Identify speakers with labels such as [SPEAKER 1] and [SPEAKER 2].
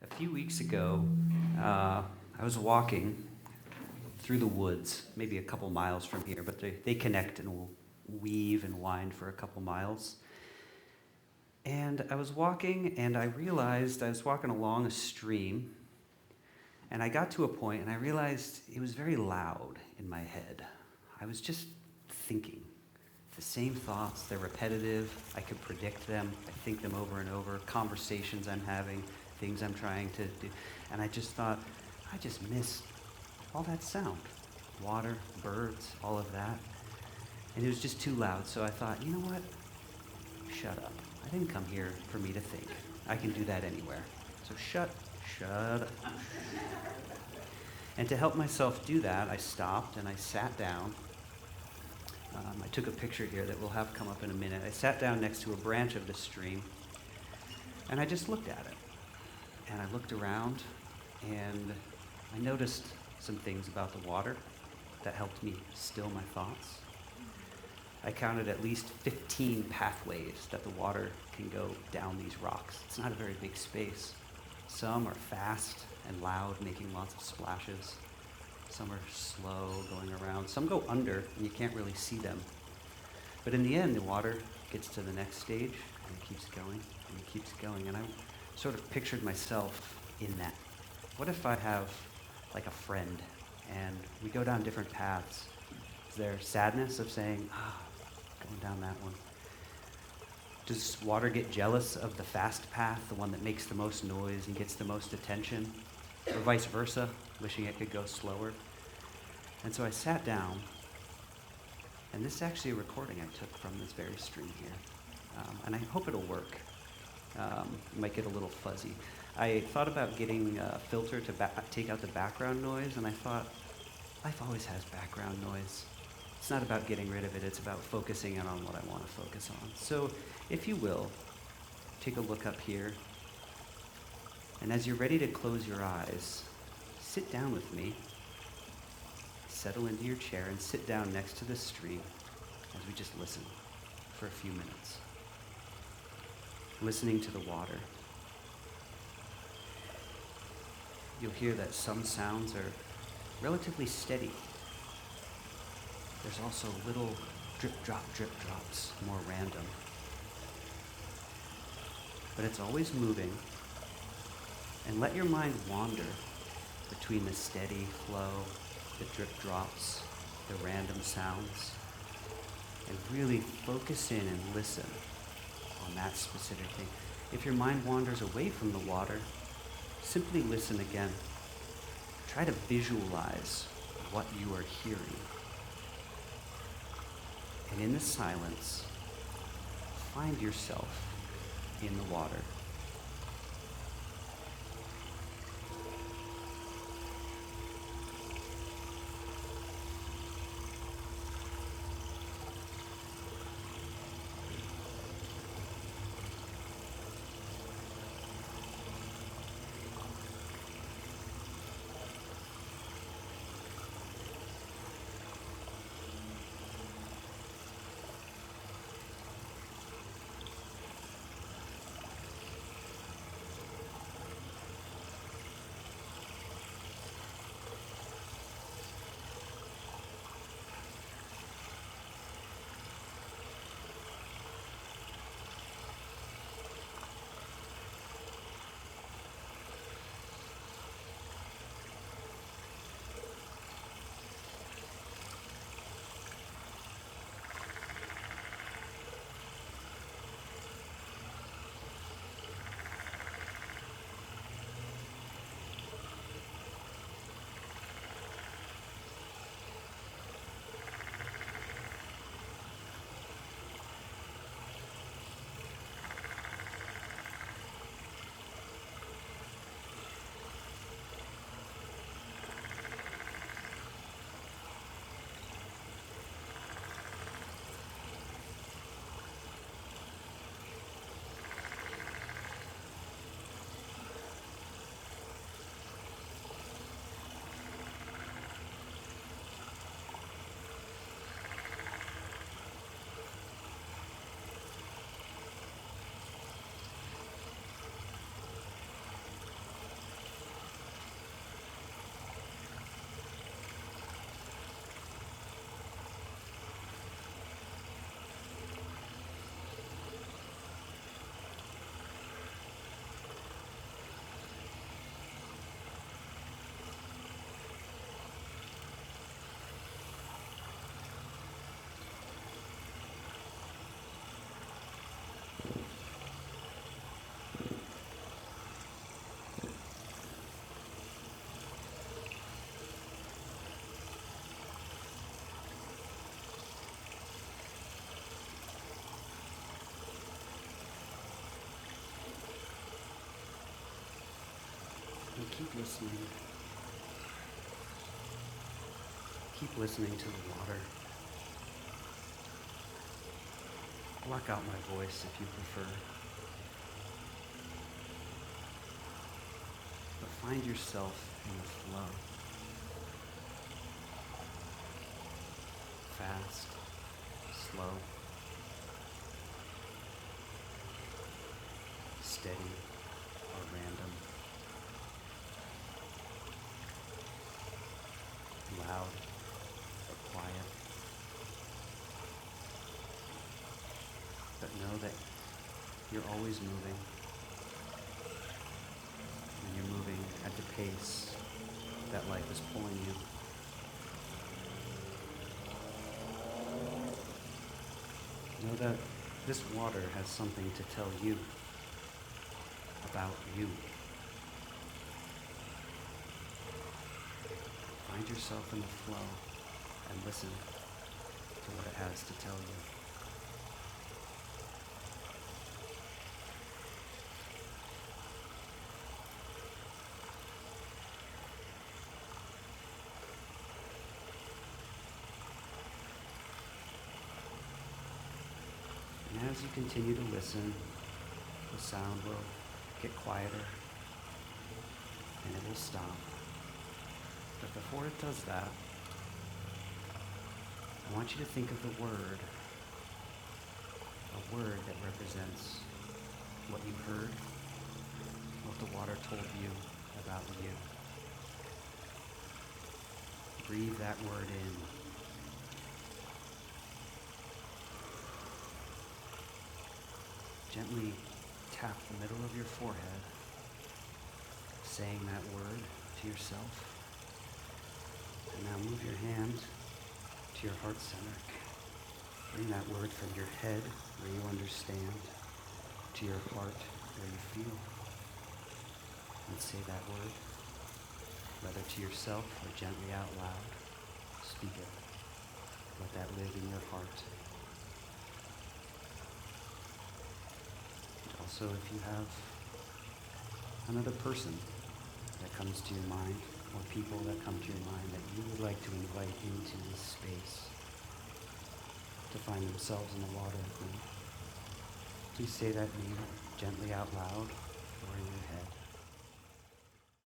[SPEAKER 1] A few weeks ago, I was walking through the woods, maybe a couple miles from here, but they connect and will weave and wind for a couple miles. And I was walking, and I realized I was walking along a stream, and I got to a point, and I realized it was very loud in my head. I was just thinking the same thoughts. They're repetitive. I could predict them. I think them over and over. Conversations I'm having, things I'm trying to do. And I just thought, I just miss all that sound. Water, birds, all of that. And it was just too loud. So I thought, you know what? Shut up. I didn't come here for me to think. I can do that anywhere. So shut up. And to help myself do that, I stopped and I sat down. I took a picture here that we'll have come up in a minute. I sat down next to a branch of the stream, and I just looked at it. And I looked around, and I noticed some things about the water that helped me still my thoughts. I counted at least 15 pathways that the water can go down these rocks. It's not a very big space. Some are fast and loud, making lots of splashes. Some are slow, going around. Some go under, and you can't really see them. But in the end, the water gets to the next stage, and it keeps going, and it keeps going. And I sort of pictured myself in that. What if I have, like, a friend, and we go down different paths? Is there sadness of saying, going down that one? Does water get jealous of the fast path, the one that makes the most noise and gets the most attention? Or vice versa, wishing it could go slower? And so I sat down, and this is actually a recording I took from this very stream here. And I hope it'll work. It might get a little fuzzy. I thought about getting a filter to take out the background noise, and I thought, life always has background noise. It's not about getting rid of it, it's about focusing in on what I want to focus on. So, if you will, take a look up here. And as you're ready to close your eyes, sit down with me, settle into your chair, and sit down next to the stream as we just listen for a few minutes. Listening to the water. You'll hear that some sounds are relatively steady. There's also little drip drops, more random. But it's always moving. And let your mind wander between the steady flow, the drip drops, the random sounds, and really focus in and listen on that specific thing. If your mind wanders away from the water, simply listen again. Try to visualize what you are hearing. And in the silence, find yourself in the water. And keep listening. Keep listening to the water. Block out my voice if you prefer. But find yourself in the flow. Fast, slow, steady, or random, loud or quiet. But know that you're always moving, and you're moving at the pace that life is pulling you. Know that this water has something to tell you about you. Find yourself in the flow and listen to what it has to tell you. And as you continue to listen, the sound will get quieter and it will stop. But before it does that, I want you to think of the word, a word that represents what you heard, what the water told you about you. Breathe that word in. Gently tap the middle of your forehead, saying that word to yourself. And now move your hand to your heart center. Bring that word from your head, where you understand, to your heart, where you feel. And say that word, whether to yourself or gently out loud. Speak it. Let that live in your heart. Also, if you have another person that comes to your mind, or people that come to your mind that you would like to invite into this space to find themselves in the water with me, please say that name gently out loud or in your head.